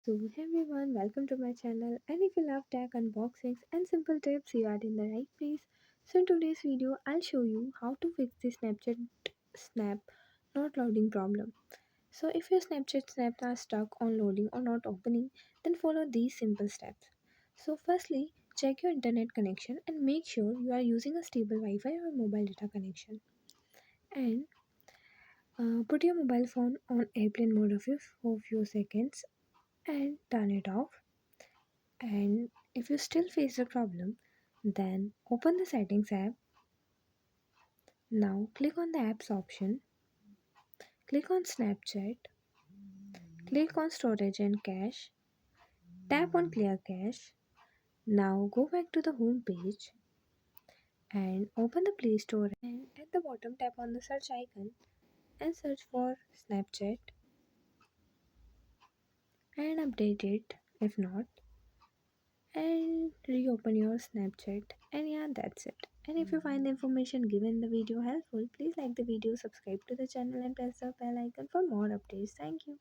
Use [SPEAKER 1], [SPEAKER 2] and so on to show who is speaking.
[SPEAKER 1] So, hey everyone, welcome to my channel. And if you love tech unboxings and simple tips, you are in the right place. So, in today's video, I'll show you how to fix the Snapchat Snap not loading problem. So, if your Snapchat snaps are stuck on loading or not opening, then follow these simple steps. So, firstly, check your internet connection and make sure you are using a stable Wi-Fi or mobile data connection. And put your mobile phone on airplane mode for a few seconds and turn it off. And if you still face the problem, then open the settings app. Now click on the apps option, click on Snapchat, click on storage and cache, tap on clear cache. Now go back to the home page and open the Play Store and at the bottom tap on the search icon and search for Snapchat and update it if not and reopen your Snapchat. And yeah, that's it. And if you find the information given in the video helpful, please like the video, subscribe to the channel, and press the bell icon for more updates. Thank you.